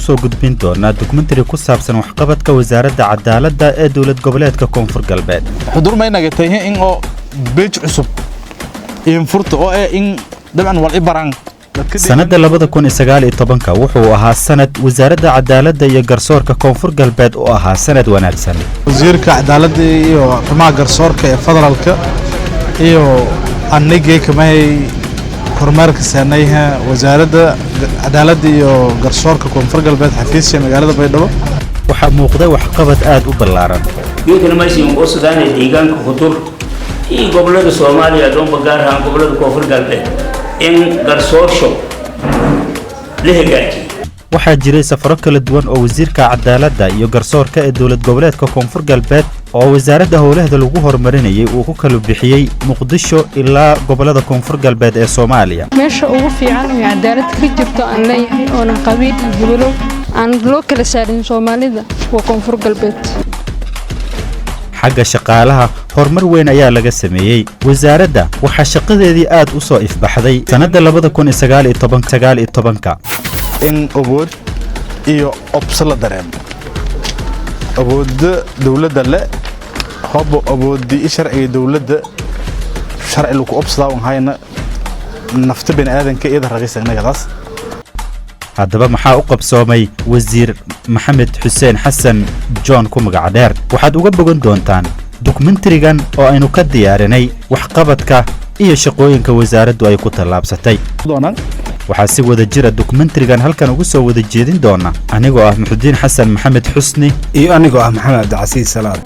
soo gudbin doonaa dokumentari ku saabsan waxqabadka wasaaradda cadaaladda ee dowlad goboleedka Koonfur Galbeed. xudur ma inaga tahay in oo beej cusub in furto oo in dabcan wal ibaran sanadda 2019 wuxuu ahaa sanad wasaaradda cadaaladda iyo garsoorka Koonfur Galbeed oo ahaa sanad wanaagsan. wasiirka cadaaladda iyo arrimaha garsoorka ee federaalka iyo anigay kamay kormeerka saanayha wasaaradda cadaaladda iyo garsoorka Koonfur Galbeed xafiiska magaalada Baydhabo waxa muuqday waxqabad aad u ballaaran. يمكن ما يصير قصدان ديجان خطور هي قبل الصومالية دوم بقارها قبل الكوفر قلبه إن قرصور شو ليه جاي waxaa jiray safaro kala duwan oo wasiirka cadaaladda iyo garsoorka ee dowlad goboleedka Koonfur Galbeed oo wasaaradda howlaheeda lagu horumarinayay uu ku kala bixiyay Muqdisho ilaa gobolada Koonfur Galbeed ee Soomaaliya. meesha ugu fiican oo cadaalad ka jirto aan leeyahay oo qabiil iyo gobolo aan loo kala saarin Soomaalida waa Koonfur Galbeed. xagga shaqaalaha horumar weyn ayaa laga sameeyay wasaaradda waxa shaqadeedii aad u soo ifbaxday sanadda 2019 in awood iyo opsala dareen awoodda dawladda le habo awoodii sharciga dawladda sharci lagu opsada oo hayna nafta bini aadanka iyada raqiisnagadaas. haddaba maxaa u qabsoomay wasiir Maxamed Xuseen Xasan John ku magac dheer waxaad uga bogan doontaan dokumentarigan oo aynu ka diyaarinay waxqabadka iyo shaqooyinka wasaaraddu ay ku tallaabsatay. waxaa si wada jira dokumentarigan halkan ugu soo wada jeedin doona anigoo ah Muxudiin Xasan Maxamed Xusni iyo anigoo ah Maxamed Abdicasiis Salaad.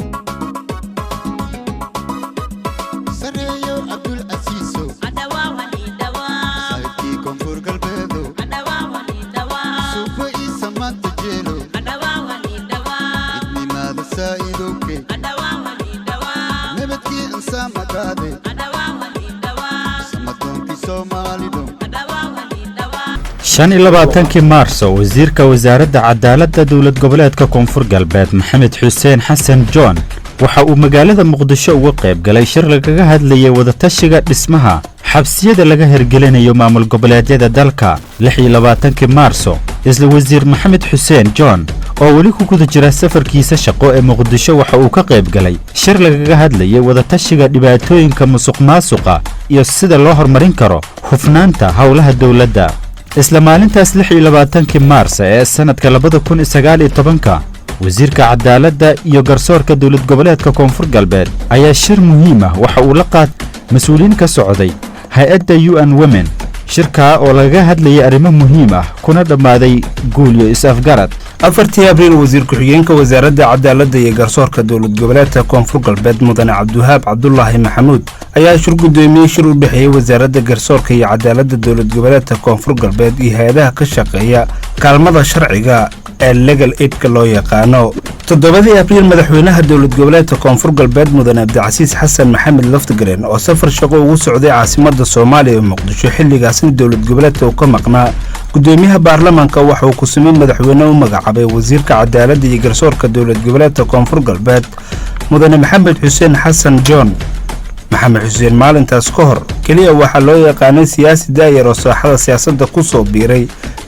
shan iyo 22 Maarso wasiirka wasaaradda cadaaladda dowlad goboleedka Koonfur Galbeed Maxamed Xuseen Xasan John waxa uu magaalada Muqdisho uga qayb galay shir lagaga hadlayay wada tashiga dhismaha xabsiyada laga hirgelinayo maamul goboleedyada dalka. 26 Maarso isla wasiir Maxamed Xuseen John oo wali ku guda jira safarkiisa shaqo ee Muqdisho waxa uu ka qayb galay shir lagaga hadlayay wada tashiga dhibaatooyinka musuqmaasuqa iyo sida loo horumarin karo hufnaanta howlaha dawladda. isla maalintaas 26 Maarso ee sanadka 2019 wasiirka cadaaladda iyo garsoorka dowlad goboleedka Koonfur Galbeed ayaa shir muhiim ah waxa uu la qaad mas'uuliin ka socday hay'adda UN Women shirka oo laga hadlayay arrimo muhiim ah kuna dhamaaday guul iyo is-afgarad. 4 Abriil wasiir ku-xigeenka wasaaradda cadaaladda iyo garsoorka dowlad goboleedka Koonfur Galbeed mudane Cabdiwahaab Cabdullaahi Maxamuud ayaa shir gudoomiyay shir u bixiyay wasaaradda garsoorka iyo cadaaladda dowlad goboleedka Koonfur Galbeed iyo hay'adaha ka shaqeeya kaalmada sharciga ee legal aid-ka loo yaqaano. 7 Abriil madaxweynaha dowlad goboleedka Koonfur Galbeed mudane Abdicasiis Xasan Maxamed Laftagareen oo safar shaqo ugu socday caasimadda Soomaaliya ee Muqdisho xilligaas dowlad goboleedka uu ka maqnaa gudoomiyaha baarlamaanka waxa uu ku sameeyay madaxweynaha u magacaabay wasiirka cadaaladda iyo garsoorka dowlad goboleedka Koonfur Galbeed mudane Maxamed Xuseen Xasan John. Maxamed Xuseen maalintaas ka hor kaliya waxa loo yaqaanay siyaasi daayar oo saaxada siyaasadda ku soo biiray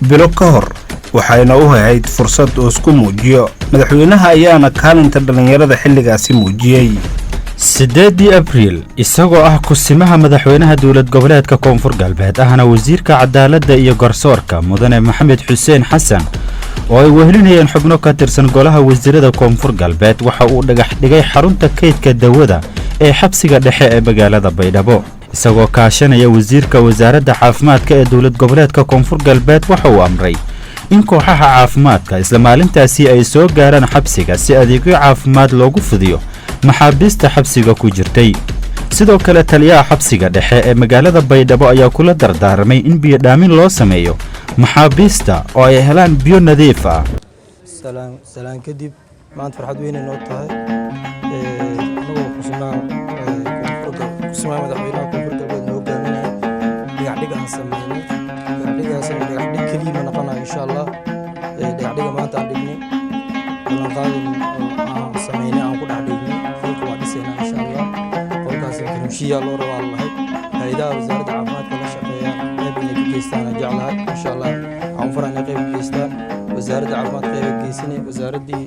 bilo ka hor waxayna u hayd fursad uu isku muujiyo madaxweynaha ayaana kaalinta dhalinyarada xilligaasi muujiyay. 8 Abriil isagoo ah kusimaha madaxweynaha dowlad goboleedka Koonfur Galbeed ahna wasiirka cadaaladda iyo garsoorka mudane Maxamed Xuseen Xasan oo ay wehelinayeen xubno ka tirsan golaha wasiirada Koonfur Galbeed waxa uu dhagax dhigay xarunta kaydka dawada ee xabsiga dhexe ee magaalada Baydhabo isagoo kaashanaya wasiirka wasaaradda caafimaadka ee dowlad goboleedka Koonfur Galbeed waxa uu amray in kooxaha caafimaadka isla maalintaasi ay soo gaaraan xabsiga si adeegyo caafimaad loogu fidiyo maxaabiista xabsiga ku jirtay. sidoo kale taliyaha xabsiga dhexe ee magaalada Baydhabo ayaa kula dardaarmay in biyo dhaamin loo sameeyo maxaabiista oo ay helaan biyo nadiif ah. salaan kadib maanta farxad weyn inoo tahay anagoo kusimaha madaxweynaha Koonfur Galbeed noo hogaaminaya dhagaxdhig aan sameynay dhagaxdhigaas dhagaxdhig kaliya ma noqonayo insha Allah dhagaxdhiga maanta aan dhignay aan qaadin aan sameynay aan ku dhex dhignay qolka waa dhisayna insha Allah qolkaas karimshiya loo rabaa lahayd hay'adaha wasaaradda caafimaadka la shaqeeya qayb inay ka geystaan jeclahay insha Allah aan farana qayb ka geystaan wasaaradda caafimaadka qayb geysanay wasaaraddii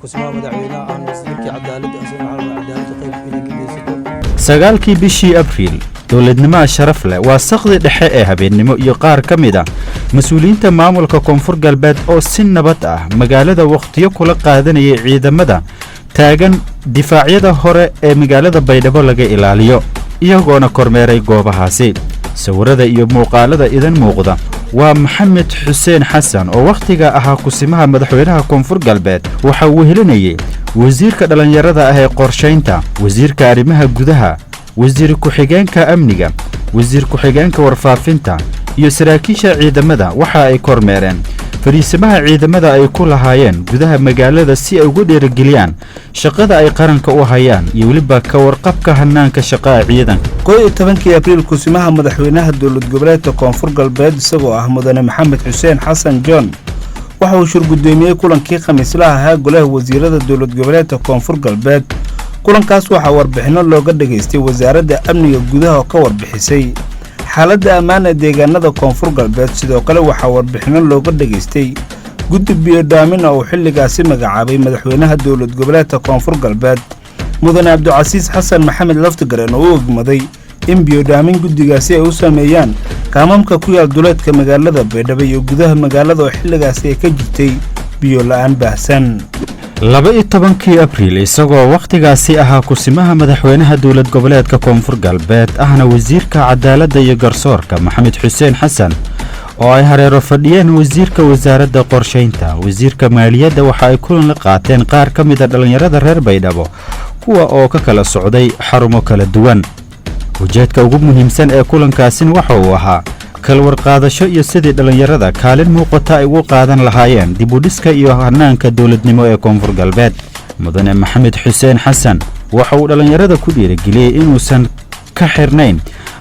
kusmaha madaxweynaha aan wasiirkii cadaaladda asal cadaaladda qayb inay ka geysato sagaalkii bishii abriil dowladnimada sharaf leh waa saqdi dhexe ee habeennimo iyo qaar ka mid ah mas-uuliyiinta maamulka koonfur galbeed oo si nabad ah magaalada wakhtiyo kula qaadanayay ciidamada taagan difaacyada hore ee magaalada baydhabo laga ilaaliyo iyagoona kormeeray goobahaasi sawirada iyo muuqaalada idan muuqda waa maxamed xuseen xasan oo wakhtiga ahaa kusimaha madaxweynaha koonfur galbeed waxa uu helinayay wasiirka dhallinyarada ah ee qorshaynta wasiirka arrimaha gudaha wasiir ku-xigeenka amniga wasiir ku-xigeenka warfaafinta iyo saraakiisha ciidamada waxa ay kormeereen fariisimaha ciidamada ay ku lahaayeen gudaha magaalada si ay ugu dhiirigeliyaan shaqada ay qaranka u hayaan iyo weliba ka warqabka hannaanka shaqaa ciidanka 11 abriil kusimaha madaxweynaha dowlad goboleedka koonfur galbeed isagoo ah mudane maxamed xuseen xasan john waxa uu shirgudoomiyey kulankii khamiislaha ahaa golaha wasiirada dowlad goboleedka koonfur galbeed kulankaas waxaa warbixino looga dhageystay wasaaradda amniga gudaha oo ka warbixisay xaaladda ammaan ee deegaanada koonfur galbeed sidoo kale waxaa warbixino looga dhageystay guddi biyodhaamin oo uu xilligaasi magacaabay madaxweynaha dowlad goboleedka koonfur galbeed mudane cabdicasiis xasan maxamed laftigareen oo u ogmaday in biyodhaamin guddigaasi ay u sameeyaan kaamamka ku yaal duleedka magaalada baydhabo iyo gudaha magaalada oo xilligaasi ay ka jirtay biyo la'aan baahsan 12 abriil isagoo wakhtigaasi ahaa kusimaha madaxweynaha dowlad goboleedka koonfur galbeed ahna wasiirka cadaaladda iyo garsoorka maxamed xuseen xasan oo ay hareero fadhiyeen wasiirka wasaaradda qorshaynta wasiirka maaliyadda waxa ay kulan la qaateen qaar ka mid a dhallinyarada reer baydhabo kuwa oo ka kala socday xarumo kala duwan ujeedka ugu muhiimsan ee kulankaasina waxa uu ahaa kalwarqaadasho iyo sidii dhallinyarada kaalin muuqata ay ugu qaadan lahaayeen dib u dhiska iyo hannaanka dowladnimo ee koonfur galbeed mudane maxamed xuseen xasan waxa uu dhallinyarada ku dhiirigeliyey inuusan ka xirnayn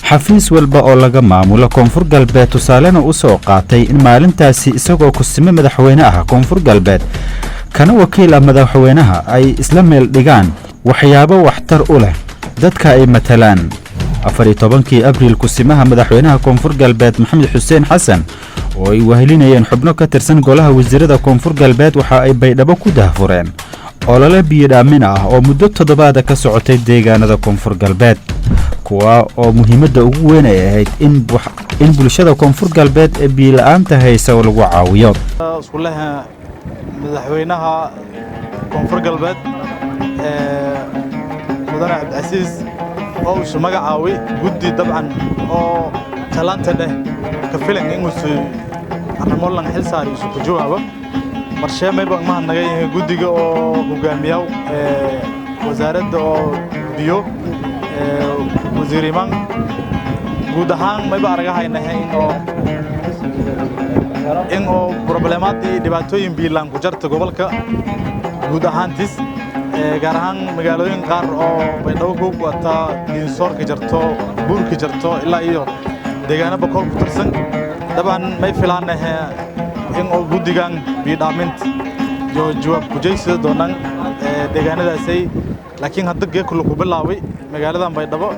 xafiis walba oo laga maamulo koonfur galbeed tusaalena u soo qaatay in maalintaasi isagoo kusime madaxweyne ah koonfur galbeed kana wakiil ah madaxweynaha ay isla meel dhigaan waxyaabo waxtar u leh dadka ay matalaan 14 abriil kusimaha madaxweynaha koonfur galbeed maxamed xuseen xasan oo ay wahelinayeen xubno ka tirsan golaha wasiirada koonfur galbeed waxa ay baydhabo ku daahfureen olole biyodhaamin ah oo muddo toddobaada ka socotay deegaanada koonfur galbeed kuwa oo muhiimadda ugu weyn ay ahayd in bulshada koonfur galbeed ee biyola'aanta haysa lagu caawiyo iskuulaha madaxweynaha koonfur galbeed mudane cabdicasiis oo uu magacaabay guddi dabcan oo talanta leh ka filan inuu arrimo lan xil saari isu ku jawaabo marsheemayba ma naga yahay guddiga oo hogaamiyaw wasaaradda oo biyo wasiir imaan guud ahaan mayba aragahaynahay in oo problemaadii dhibaatooyin biilaan ku jarta gobolka guud ahaantiis gaar ahaan magaalooyin qaar oo baydhabo ku wataa diinsoorka jarto buurka jarto ilaa iyo deegaano boqol ku tirsan dabcan may filaanahay in oo guddigan biyodhaaminta iyo jawaab kujaysida doonaan deegaanadaasay laakiin hadda geekula ku bilaabay magaaladan baydhabo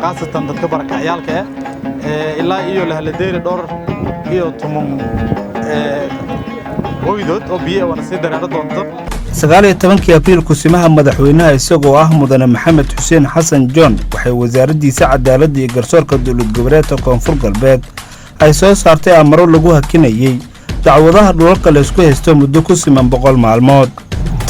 khaasatan dadka barakacyaalka ilaa iyo lahaladeeri dhowr iyo tuman hooydood oo biyo wana sii dareero doonto 19 abriil kusimaha madaxweynaha isagoo ah mudane maxamed xuseen xasan john waxay wasaaraddiisa cadaaladda iyo garsoorka dowlad goboleedka koonfur galbeed ay soo saartay amaro lagu hakinayay dacwadaha dhulalka la isku haysto muddo ku siman 100 maalmood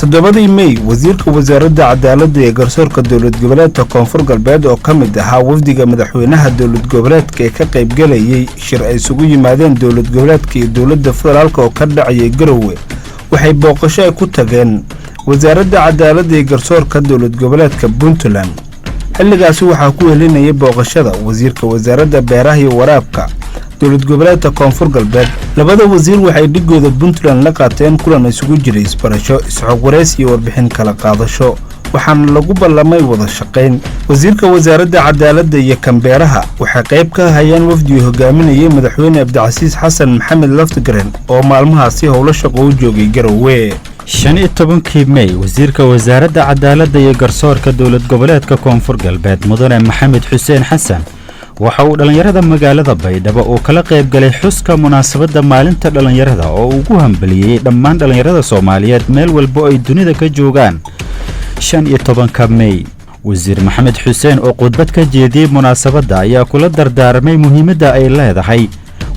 7 May wasiirka wasaaradda cadaaladda iyo garsoorka dowlad goboleedka koonfur galbeed oo ka mid ahaa wafdiga madaxweynaha dowlad goboleedka ee ka qaybgalayay shir ay isugu yimaadeen dowlad goboleedka iyo dowladda federaalka oo ka dhacayay garowe waxay booqasho ay ku tageen wasaaradda cadaaladda iyo garsoorka dowlad goboleedka Puntland xilligaasi waxaa ku helinayay booqashada wasiirka wasaaradda beeraha iyo waraabka dowlad goboleedka koonfur galbeed labada wasiir waxay dhigooda Puntland la qaateen kulan isugu jiray isbarasho isxog wareys iyo warbixin kala qaadasho waxaana lagu ballamay wada shaqayn wasiirka wasaaradda cadaaladda iyo kambeeraha waxay qayb ka hayeen wafdi hogaaminayay madaxweyne cabdicasiis xasan maxamed laftigareen oo maalmahaasi howlo shaqo u joogay garowe 15 May wasiirka wasaaradda cadaaladda iyo garsoorka dowlad goboleedka koonfur galbeed mudane maxamed xuseen xasan waxa uu dhallinyarada magaalada baydhabo oo kala qayb galay xuska munaasabadda maalinta dhallinyarada oo ugu hambaliyey dhammaan dhallinyarada soomaaliyeed meel walba ay dunida ka joogaan 15 May. wasiir maxamed xuseen oo khudbad ka jeediyey munaasabadda ayaa kula dardaarmay muhiimadda ay leedahay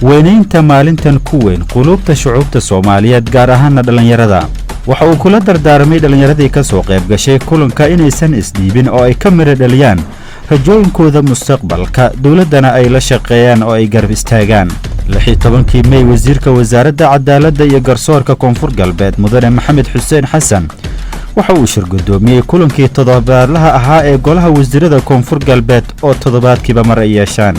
weynaynta maalintan ku weyn qulubta shucuubta Soomaaliyeed gaar ahaan dhalinyarada. waxa uu kula dardaarmay dhalinyaradii ka soo qayb gashay kulanka inaysan isdhiibin oo ay ka mira dhaliyaan rajooyinkooda mustaqbalka dawladana ay la shaqeeyaan oo ay garab istaagaan. 16 May wasiirka wasaaradda cadaaladda iyo garsoorka Koonfur Galbeed Mudane Maxamed Xuseen Xasan waxa uu shirgudoomiyey kulankii toddobaadlaha ahaa ee golaha wasiirada Koonfur Galbeed oo toddobaadkiiba mar ay yeeshaan.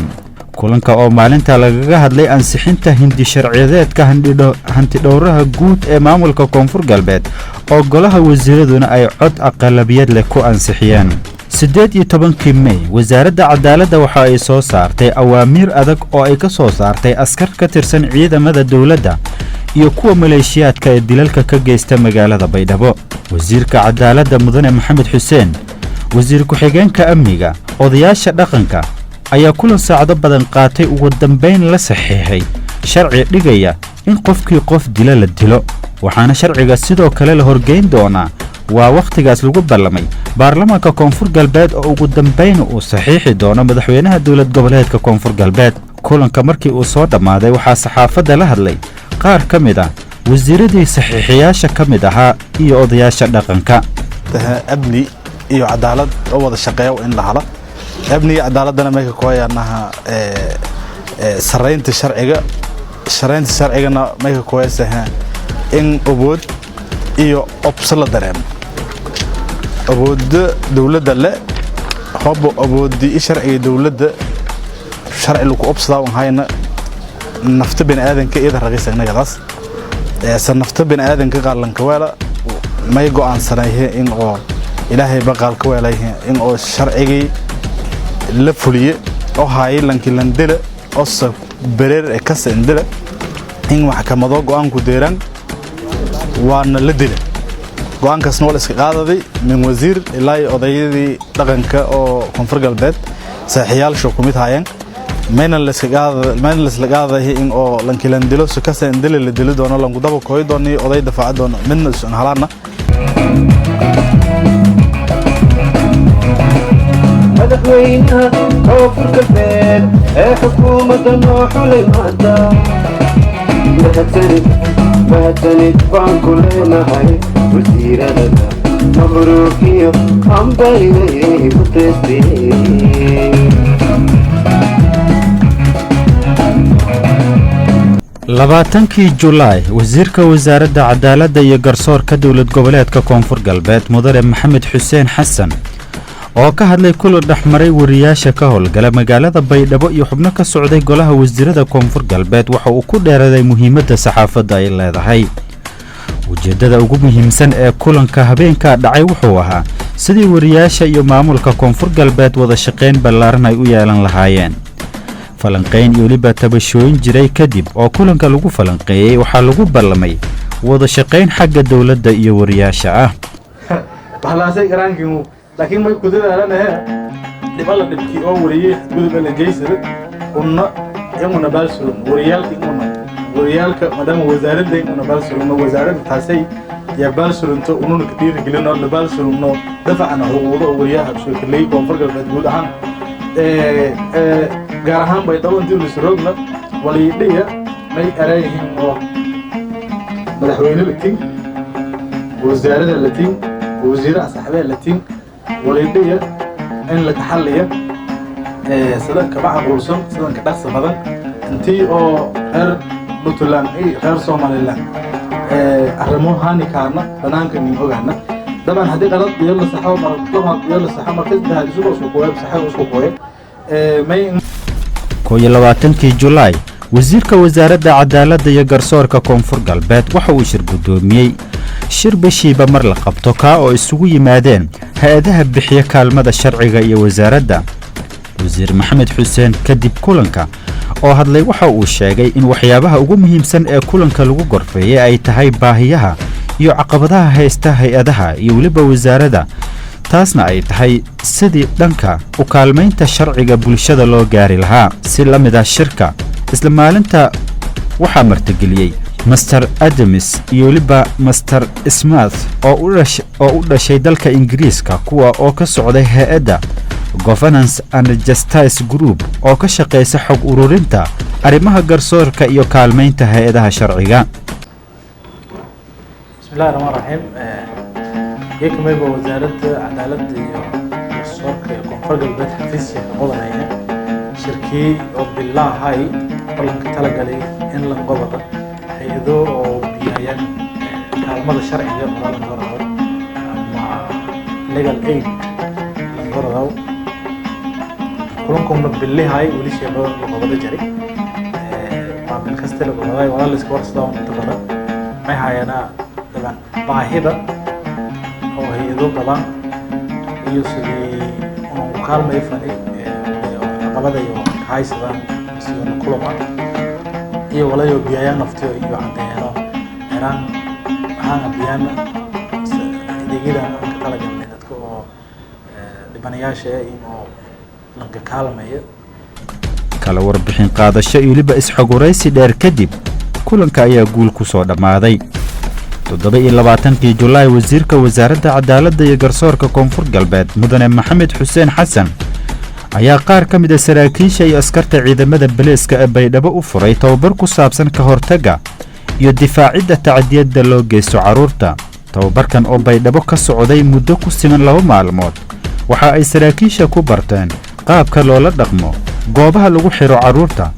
kulanka oo maalinta lagaga hadlay ansixinta hindi sharciyeedka hantidhowraha guud ee maamulka Koonfur Galbeed oo golaha wasiiraduna ay cod aqlabiyad leh ku ansixiyeen. 18 May wasaaradda cadaaladda waxa ay soo saartay awaamiir adag oo ay ka soo saartay askar ka tirsan ciidamada dawladda iyo kuwa maleeshiyaadka ee dilalka ka geysta magaalada Baydhabo. wasiirka cadaaladda Mudane Maxamed Xuseen, wasiir ku-xigeenka amniga, odayaasha dhaqanka ayaa kulan saacado badan qaatay ugu dambeyn la saxiixay sharci dhigaya in qofkii qof dila la dilo, waxaana sharciga sidoo kale la horgeyn doonaa waa waqtigaas lagu ballamay baarlamaanka Koonfur Galbeed oo ugu dambeyn uu saxiixi doono madaxweynaha dawlad goboleedka Koonfur Galbeed. kulanka markii uu soo dhamaaday waxaa saxaafadda la hadlay qaar ka mid ah wasiiradii saxiixiyaasha ka mid ahaa iyo odayaasha dhaqanka. amni iyo cadaalad oo wada shaqeeyo in la helo amniga cadaaladana meesha ku hayanaha sareynta sharcigana meesha ku haysaha in awood iyo opsala dareemo awoodda dawladda le habo awoodii sharciga dawladda sharci lagu opsada hayna nafta bini aadanka iyada raqiisanagadaas nafta bini aadanka qaalanka wala may go'aansanayeen in oo ilaahay baqaalka weelayeen in oo sharcigii la fuliye oo haylankii landila oo sab bereer ka sendila in maxkamado go'aan ku deeran waana la dila go'aankaasna wala iska qaadaday min wasiir ilaa odayadii dhaqanka oo Koonfur Galbeed saaxiyaal soo kumid hayeen mayna la iska qaaday in oo lankii landilo soo ka sendila la dilo doono langu daba kooy doonay oday dafacad doono midna soo halaana madaxweynaha Koonfur Galbeed ee xukuumadda noo xulay maanta mahadsanid baan ku leenahay wasiirada mabruuq iyo hambalyeey ku teestay. 20 July wasiirka wasaaradda cadaaladda iyo garsoorka dawlad goboleedka Koonfur Galbeed Mudane Maxamed Xuseen Xasan oo ka hadlay kulan dhaxmaray wariyaasha ka howlgala magaalada Baydhabo iyo xubno ka socday golaha wasiirada Koonfur Galbeed waxa uu ku dheeraday muhiimadda saxaafadda ay leedahay. ujeedada ugu muhiimsan ee kulanka habeenka dhacay wuxuu ahaa sidii wariyaasha iyo maamulka Koonfur Galbeed wada shaqeyn ballaaran ay u yeelan lahaayeen. falanqeyn iyo waliba tabashooyin jiray kadib oo kulanka lagu falanqeeyay waxaa lagu ballamay wada shaqeyn xagga dawladda iyo wariyaasha ah. laakiin may ku dadaalanahay dibala dibkii oo wariyay gudub la jeysada una baalsurum wariyaalka madama wasaaradda una baalsurum wasaaradda taasay ya baalsurunto ununa ka dhiirigelino la baalsurumno dafacana xuquuqda wariyaha soo kaleey Koonfur Galbeed guud ahaan gaar ahaan Baydhabo intii la surogna walidhiya may arayhin oo madaxweyne latin wasaaradda latin wasiirada saxaabada latin وليدية إن لك حلية سدان كبع غرسون سدان كدخس بدن انتي أو غير بطلان غير صومالي أرمو هاني كارنا بنانك من أوغانا طبعا هدي غلط يلا صحاو طبعا يلا صحاو مركز بها جسوبة وسوكوية بصحاو وسوكوية كوي 20 جولاي wasiirka wasaaradda cadaaladda iyo garsoorka Koonfur Galbeed waxa uu shirgudoomiyey shir bishiiba mar la qabto ka oo isugu yimaadeen hay'adaha bixiya kaalmada sharciga iyo wasaaradda. wasiir Maxamed Xuseen kadib kulanka oo hadlay waxa uu sheegay in waxyaabaha ugu muhiimsan ee kulanka lagu gorfeeyay ay tahay baahiyaha iyo caqabadaha haysta hay'adaha iyo waliba wasaaradda taasna ay tahay sidii dhanka u kaalmaynta sharciga bulshada loo gaari lahaa. si la mid ah shirka isla maalinta waxaa martigeliyey master Adams iyo weliba master Smith oo u dhashay dalka Ingiriiska kuwa oo ka socday hay'adda Governance and Justice Group oo ka shaqeysa xog ururinta arrimaha garsoorka iyo kaalmaynta hay'adaha sharciga. bismillaahi rahmaani rahiim. يكمل وزارة عدالة السوق كونفور قلبت حفيزية قضايا شركي وبالله هاي والله كتلقى لي إن لنقبض هيدو بيان كالمدى الشرعية مرال نقرأه مع legal aid نقرأه كلكم بالله هاي وليش يبغى لقبض جري مع بالكستل قضايا ولا الاسكوار صدام تقرأ ما هاي أنا طبعا باهظة وهيدو قبان iyo sidii uu kaalmay fani qabadayo hay sidaan sidoo kulama iyo walayo biyaya naftiyo iyo cadeeno eraan waxaan biyana deegida aan ka talagalnay dadka oo dhibanayaasha iyo laga kaalmayo kala warbixin qaadasho iyo weliba isxoguraysi dheer kadib kulanka ayaa guul ku soo dhamaaday. 27 Juulaay wasiirka wasaaradda cadaaladda iyo garsoorka koonfur galbeed mudane Maxamed Xuseen Xasan ayaa qaar ka mid ah saraakiisha iyo askarta ciidamada booliiska ee Baydhabo u furay tababar ku saabsan ka hortagga iyo difaacidda tacadiyada loo geysto carruurta. tababarkan oo Baydhabo ka socday muddo ku siman 2 maalmood waxa ay saraakiisha ku barteen qaabka loola dhaqmo goobaha lagu xiro carruurta,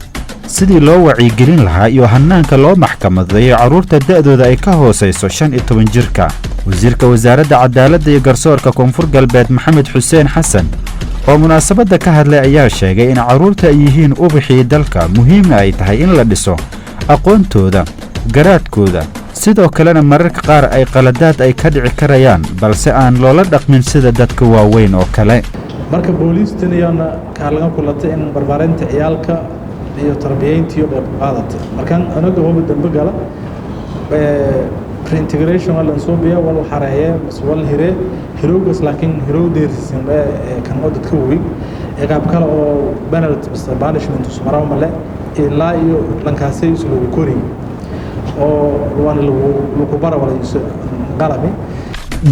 sidii loo wacyigelin lahaa iyo hannaanka loo maxkamadeeyo carruurta da'dooda ay ka hooseyso 15 jirka. wasiirka wasaaradda cadaaladda iyo garsoorka koonfur galbeed Maxamed Xuseen Xasan oo munaasabadda ka hadlay ayaa sheegay in carruurta ay yihiin ubaxii dalka, muhiimna ay tahay in la dhiso aqoontooda, garaadkooda, sidoo kalena mararka qaar ay qaladaad ay ka dhici karayaan balse aan loola dhaqmin sida dadka waaweyn oo kale. marka booliistan iyana kaalmo kulata in barbaarinta ciyaalka iyo tarbiyaynta iyo qaadata markan anaga hoob dambe gala reintegration wala soo biya wala xareeye wal hiroogas laakiin hiroodeersan kan dadka weyn ee qaab kale oo penalty banishment sumaraw male ilaa iyo lankaasay isku korin oo lagu bara wala qalami.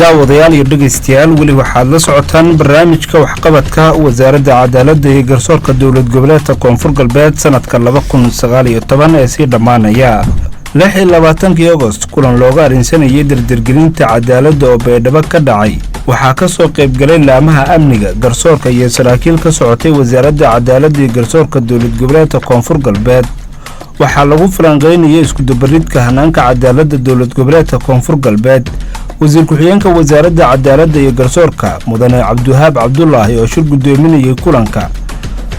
daawadayaal iyo dhegeystayaal weli waxaad la socotaan barnaamijka waxqabadka wasaaradda cadaaladda iyo garsoorka dowlad goboleedka koonfur galbeed sanadka 2019 ee sii dhammaanaya. 26 Agost kulan looga arrinsanayay dardargelinta cadaaladda oo Baydhabo ka dhacay waxaa ka soo qayb galay laamaha amniga, garsoorka iyo saraakiil ka socotay wasaaradda cadaaladda iyo garsoorka dowlad goboleedka koonfur galbeed. waxaa lagu falanqeynayay isku dabaridka hanaanka cadaaladda dowlad goboleedka koonfur galbeed. wasiir ku-xigeenka wasaaradda cadaaladda iyo garsoorka mudane Cabduhaab Cabdullaahi oo shir gudoominayay kulanka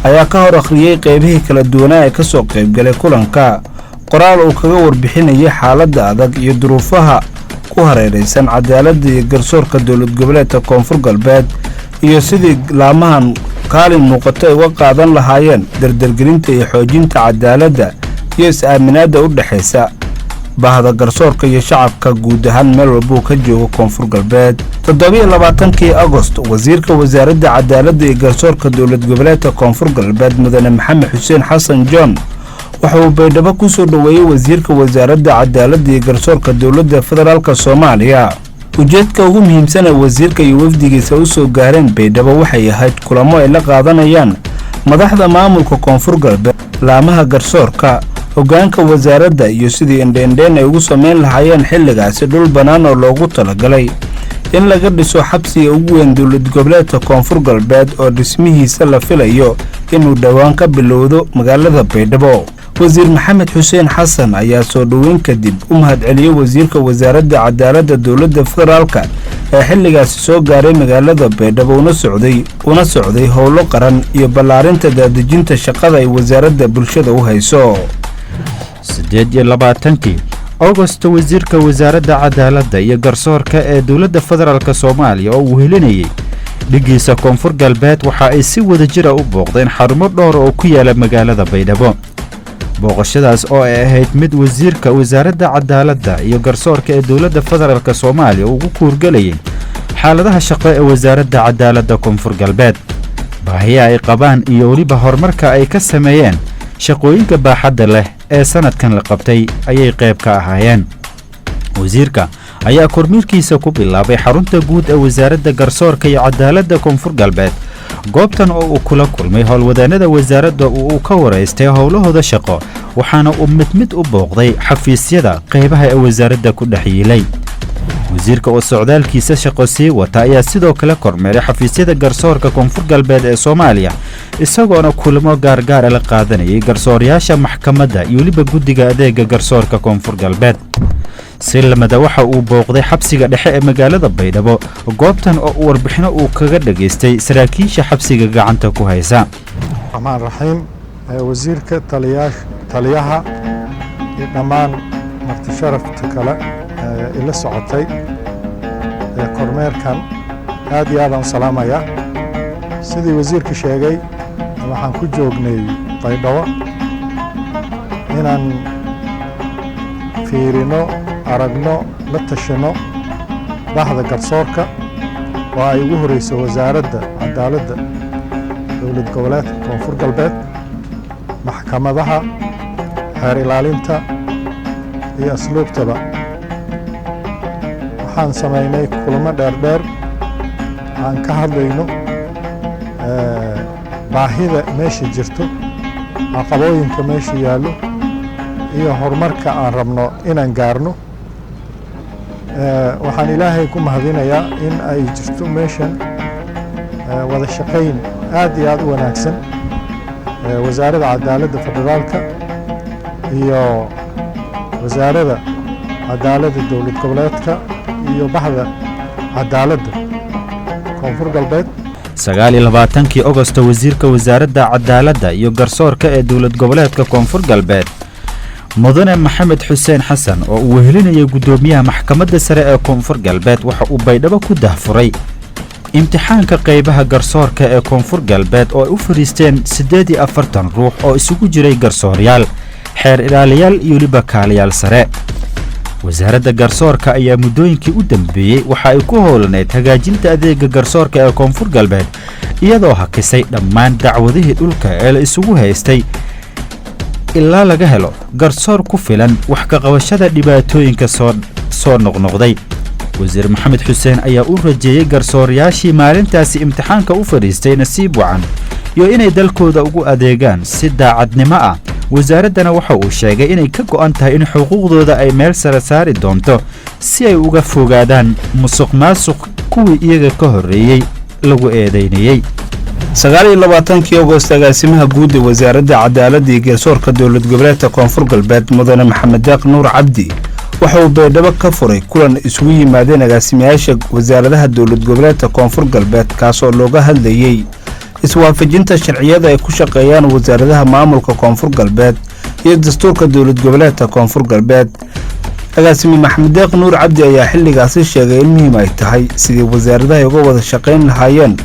ayaa ka hor akhriyay qaybihii kala duwanaa ee ka soo qayb galay kulanka. qoraal uu kaga warbixinayay xaaladda adag iyo duruufaha ku hareeraysan cadaaladda iyo garsoorka dowlad goboleedka koonfur galbeed iyo sidii laamahan kaalin muuqato ay uga qaadan lahaayeen dardargelinta iyo xoojinta cadaaladda iyo is-aaminaadda u dhaxaysa bahda garsoorka iyo shacabka guud ahaan meel walba uu ka joogo koonfur galbeed. 27 Agost wasiirka wasaaradda cadaaladda iyo garsoorka dowlad goboleedka koonfur galbeed mudane Maxamed Xuseen Xasan John waxa uu Baydhabo ku soo dhaweeyay wasiirka wasaaradda cadaaladda iyo garsoorka dowladda federaalka Soomaaliya. ujeedka ugu muhiimsan ee wasiirka iyo wafdigiisa u soo gaareen Baydhabo waxay ahayd kulamo ay la qaadanayaan madaxda maamulka koonfur galbeed, laamaha garsoorka, hoggaanka wasaaradda iyo sidii indheendheen ay ugu sameyn lahaayeen xilligaasi dhul bannaan oo loogu talagalay in laga dhiso xabsiga ugu weyn dowlad goboleedka koonfur galbeed oo dhismihiisa la filayo inuu dhowaan ka bilowdo magaalada Baydhabo. wasiir Maxamed Xuseen Xasan ayaa soo dhaweyn kadib u mahadceliyay wasiirka wasaaradda cadaaladda dowladda federaalka ee xilligaasi soo gaaray magaalada Baydhabo una socday howlo qaran iyo ballaarinta daadejinta shaqada ay wasaaradda bulshada u hayso. 28 Agost wasiirka wasaaradda cadaaladda iyo garsoorka ee dowladda federaalka Soomaaliya oo uu helinayay dhigiisa koonfur galbeed waxa ay si wada jir ah u booqdeen xarumo dhowr oo ku yaala magaalada Baydhabo. booqashadaas oo ay ahayd mid wasiirka wasaaradda cadaaladda iyo garsoorka ee dowladda federaalka Soomaaliya ugu kuurgalayay xaaladaha shaqo ee wasaaradda cadaaladda koonfur galbeed baahiya ay qabaan iyo weliba horumarka ay ka sameeyeen shaqooyinka baaxadda leh ee sanadkan la qabtay ayay qayb ka ahaayeen wasiirka ayaa kormiirkiisa ku bilaabay xarunta guud ee wasaaradda garsoorka iyo cadaaladda koonfur galbeed goobtan oo uu kula kulmay howlwadaanada wasaaradda uu ka waraystay howlahooda shaqo waxaana uu mid mid u booqday xafiisyada qaybaha ee wasaaradda ku dhex yiilay wasiirka oo socdaalkiisa shaqo sii wata ayaa sidoo kale kormeeray xafiisyada garsoorka koonfur galbeed ee soomaaliya isagoona kulamo gaargaara la qaadanayay garsoorayaasha maxkamadda iyo weliba guddiga adeega garsoorka koonfur galbeed si lamada waxa uu booqday xabsiga dhexe ee magaalada baydhabo goobtan oo warbixino uu kaga dhageystay saraakiisha xabsiga gacanta ku haysa الرحمن الرحيم wasiirka taliyaha iyo dhammaan marti sharafta kale ila socotay kormeerkan aad iyo aad aan salaamayaa sidii wasiirka sheegay waxaan ku joognay baydhabo inaan fiirino aragno la tashano bahda garsoorka oo ay ugu horeyso wasaaradda cadaaladda dowlad goboleedka koonfur galbeed maxkamadaha xeer ilaalinta iyo asluubtaba waxaan samaynay kulamo dheerdheer aan ka hadlayno baahida meesha jirto caqabooyinka meesha yaallo iyo horumarka aan rabno inaan gaarno waxaan ilaahay ku mahadinayaa in ay jirto meeshan wada shaqayn aad iyo aad u wanaagsan wasaaradda cadaaladda federaalka iyo wasaaradda cadaaladda dowlad goboleedka iyo bahda cadaaladda koonfur galbeed 29 Agosto wasiirka wasaaradda cadaaladda iyo garsoorka ee dowlad goboleedka koonfur galbeed mudane maxamed xuseen xasan oo uu wehelinayay gudoomiyaha maxkamadda sare ee koonfur galbeed waxa uu baydhabo ku dahfuray imtixaanka qaybaha garsoorka ee koonfur galbeed oo ay u fariisteen 48 ruux oo isugu jiray garsooryaal xeer ilaaliyaal iyo libakaalayaal sare wasaaradda garsoorka ayaa muddooyinkii u dambeeyey waxa ay ku howlaneyd hagaajinta adeega garsoorka ee koonfur galbeed iyadoo hakisay dhammaan dacwadihii dhulka ee la isugu haystay ilaa laga helo garsoor ku filan wax ka qabashada dhibaatooyinka soo noqnoqday wasiir maxamed xuseen ayaa u rajeeyay garsoorayaashii maalintaasi imtixaanka u fadhiistay nasiib wacan iyo inay dalkooda ugu adeegaan si daacadnimo ah wasaaraddana waxa uu sheegay inay ka go'an tahay in xuquuqdooda ay meel sare saari doonto si ay uga fogaadaan musuqmaasuq kuwii iyaga ka horreeyey lagu eedaynayey 29 Agosto agaasimaha guud ee wasaaradda cadaaladda iyo garsoorka dowlad goboleedka koonfur galbeed mudane maxamed daaq nuur cabdi waxa uu baydhabo ka furay kulan isugu yimaadeen agaasimayaasha wasaaradaha dowlad goboleedka koonfur galbeed kaasoo looga hadlayay iswaafajinta sharciyada ay ku shaqeeyaan wasaaradaha maamulka koonfur galbeed iyo dastuurka dowlad goboleedka koonfur galbeed agaasime maxamed daaq nuur cabdi ayaa xilligaasi sheegay in muhiim ay tahay sidii wasaaradaha uga wada shaqayn lahaayeen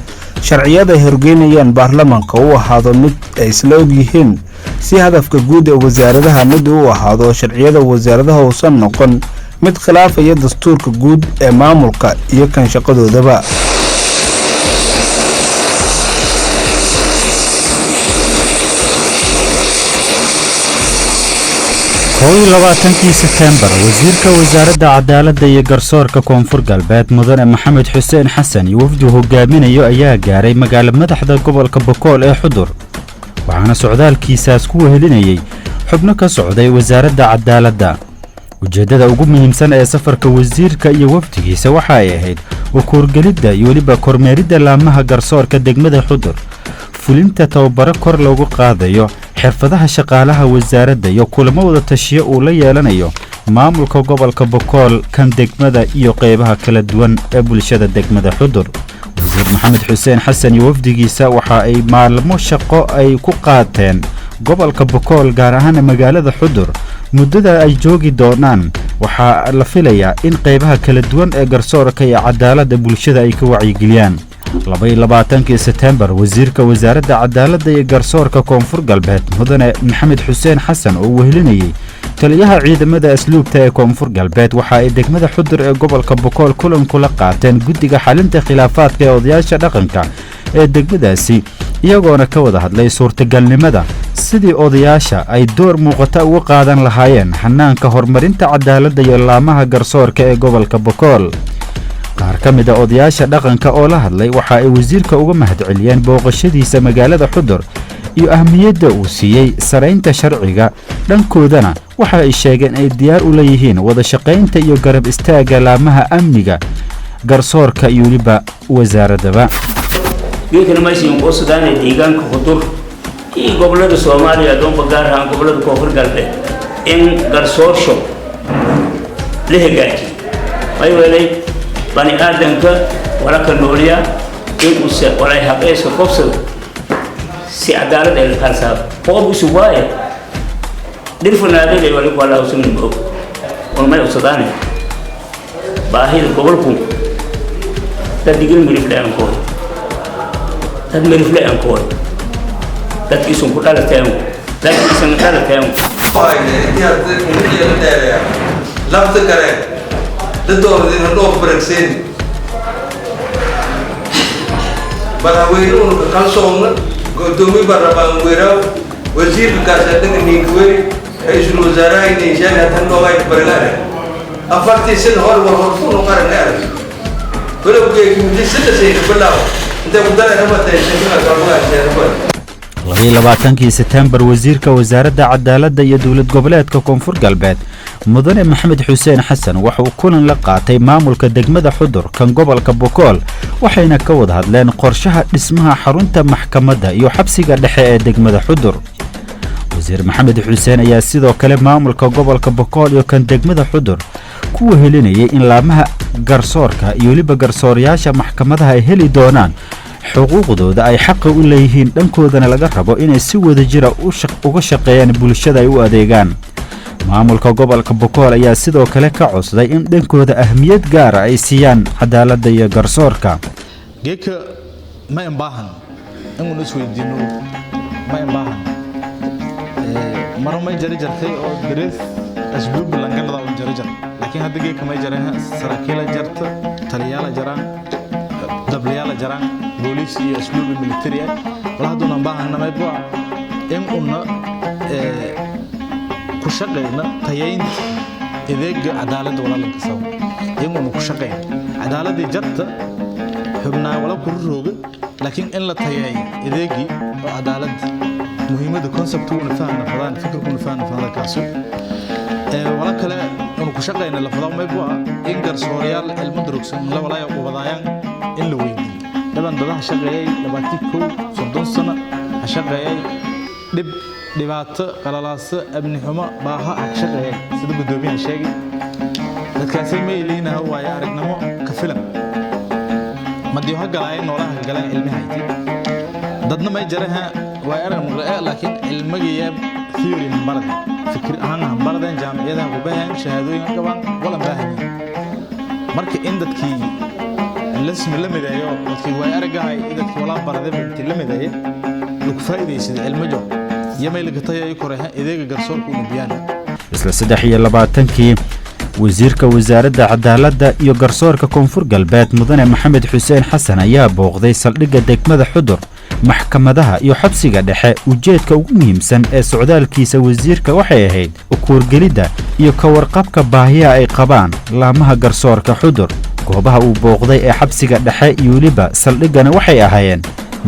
sharciyada ay horgeynayaan baarlamaanka u ahaado mid ay isla og yihiin si hadafka guud ee wasaaradaha mid u ahaado sharciyada wasaaradaha uusan noqon mid khilaafaya dastuurka guud ee maamulka iyo kan shaqadoodaba September wasiirka wasaaradda cadaaladda iyo garsoorka koonfur galbeed mudane maxamed xuseen xasan iyo wafdi hogaaminayo ayaa gaaray magaalada madaxda gobolka Bokool ee Xudur waxaana socdaalkiisaas ku wehelinayay xubno ka socday wasaaradda cadaaladda ujeedada ugu muhiimsan ee safarka wasiirka iyo wafdigiisa waxa ay ahayd wakuurgelidda iyo weliba kormeeridda laamaha garsoorka degmada Xudur fulinta tababaro kor loogu qaadayo xirfadaha shaqaalaha wasaaradda iyo kulamo wada tashiyo uu la yeelanayo maamulka gobolka Bokool kan degmada iyo qaybaha kala duwan ee bulshada degmada Xudur wasiir maxamed xuseen xasan iyo wafdigiisa waxa ay maalmo shaqo ay ku qaateen gobolka Bokool gaar ahaan magaalada Xudur muddada ay joogi doonaan waxa la filayaa in qaybaha kala duwan ee garsoorka iyo cadaaladda bulshada ay ka wacyigeliyaan 22 September wasiirka wasaaradda cadaaladda iyo garsoorka koonfur galbeed mudane maxamed xuseen xasan oo wehelinayay taliyaha ciidamada asluubta ee koonfur galbeed waxa ay degmada xudur ee gobolka bokool kulan kula qaateen guddiga xalinta khilaafaadka ee odayaasha dhaqanka ee degmadaasi iyagoona ka wada hadlay suurtagalnimada sidii odayaasha ay door muuqata uga qaadan lahaayeen xanaanka horumarinta cadaaladda iyo laamaha garsoorka ee gobolka bokool qaar ka mid a odayaasha dhaqanka oo la hadlay waxa ay wasiirka uga mahadceliyeen booqashadiisa magaalada xudur iyo ahmiyadda uu siiyey saraynta sharciga dhankoodana waxa ay sheegeen ay diyaar u leeyihiin wada shaqaynta iyo garab istaagga laamaha amniga garsoorka iyo weliba wasaaradaba geedkan maysiin oo sudaanay deegaanka xudur iyo gobolada Soomaaliya doonba gaar ahaan gobolada koonfur galbeed in garsoorsho la hagaajiyo ay weelay bani aadanka wala ka nooliya in uu se wala xaqeeso qofsad si cadaalad ay ka saab oo isu waaye dirfanaadeen wala wala usmin oo ma u sudaanay baahida gobolku tadigil miriflaan ko tad miriflaan ko dadkiisu ku dhalateen dadkiisu dhalateen labta kale dadooda loo baragsan baraweeru kalsoon godoomi barabaan weeraw wasiirka gaashaandhigga ninkweeri ra'iisul wasaaraha ninshaan hatan looga baragaare afartii sin hor funu qaranaare balowgeey midisada sayid balaaw inta ku daray rabatay shaqada kalmaasheerba 22 September wasiirka wasaaradda cadaaladda iyo dawlad goboleedka koonfur galbeed mudane maxamed xuseen xasan waxa uu kulan la qaatay maamulka degmada xudur kan gobolka bokool waxayna ka wada hadleen qorshaha dhismaha xarunta maxkamadda iyo xabsiga dhexe ee degmada xudur wasiir maxamed xuseen ayaa sidoo kale maamulka gobolka bokool iyo kan degmada xudur ku wehelinayay in laamaha garsoorka iyo weliba garsoorayaasha maxkamadaha ay heli doonaan xuquuqdooda ay xaq u leeyihiin dhankoodana laga rabo inay si wada jira uga shaqeeyaan bulshada ay u adeegaan maamulka gobolka bokool ayaa sidoo kale ka codsaday in dhankooda ahmiyad gaar ah ay siiyaan cadaaladda iyo garsoorka geeka ma baahan inuu isweydiino ma baahan maro ma jarjartay oo darees asbuub langalada oo jarjar laakiin hadda geeka ma jaraha saraakiil jarta taliyaal jaraan dablayaal jaraan بوليس أسلوب الملتري ولا هذون باهن ما يبغى إن قلنا كشقينا تيين إذا عدالة ولا لنكسو إن قلنا كشقين عدالة دي جت حبنا ولا كل روج لكن إن لا تيين إذا جي عدالة مهمة الكونسبت هو نفهم فلان فكر هو نفهم فلان كاسو ولا كلا إنه كشقينا لفظه ما يبغى إن جرسوريال المدركس لا ولا يبغى ضايع إلا وين طبعا ضدها شغايي لباتيكو صدون سنة شغايي dhibaato qalalaas abni xumo baaha shaqeey sida gudoomiyaha sheegay dadkaasay ma ileeyna way aragnimo ka filan madiyo hagalayeen noolaha galaan ilmahayti dadna ma jaraha way aragnimo laakiin ilmagiya theory barad fikir ahaan baradan jaamacadaha ku baahan shahaadooyin qaban wala baahan marka in dadkii لسم لمدايو dadkii way aragahay dadkii wala baraday intii lamidaayay lagu faa'iideysay ilmajo yamay laga taayay koreha ideega garsoorku u biyaan isla 23kii wasiirka wasaaradda cadaaladda iyo garsoorka koonfur galbeed mudane maxamed xuseen xasan ayaa booqday saldhigga degmada xudur maxkamadaha iyo xabsiga dhexe ujeedka ugu muhiimsan ee socdaalkiisa wasiirka waxay ahayd ukurgelida iyo ka warqabka baahiyaha ay qabaan laamaha garsoorka xudur goobaha uu booqday ee xabsiga dhexe iyo weliba saldhiggana waxay ahaayeen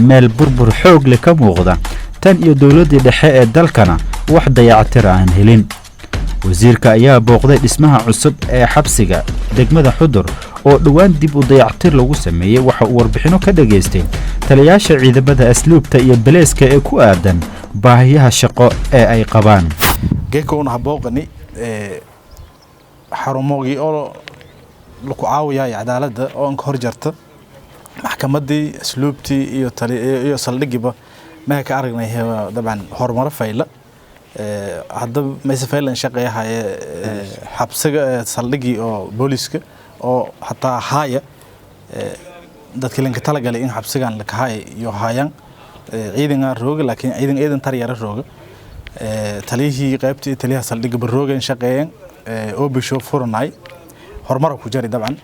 meel burbur xoog leh ka muuqda tan iyo dawladdii dhexe ee dalkana wax dayactir aan helin wasiirka ayaa booqday dhismaha cusub ee xabsiga degmada xudur oo dhawaan dib u dayactir lagu sameeyay waxa uu warbixino ka dhageystay taliyaasha ciidamada asluubta iyo baleeska ee ku aadan baahiyaha shaqo ee ay qabaan geekoona habooqani xarumoogi oo lagu caawiyay cadaaladda oo ka horjarta maxkamadii asluubtii iyo saldhigiba ma ka aragnay dabcan horumar fayla hadda ma isfaylan shaqeeyahay xabsiga saldhigi oo booliska oo hataa haaya dadkii lanka talagalay in xabsigan la kahay iyo haayaan ciidan rooga laakiin ciidan tar yara rooga taliyihii qaybtii taliyaha saldhigga baroogan shaqeeyeen oo bisho furanay horumar ku jari dabcan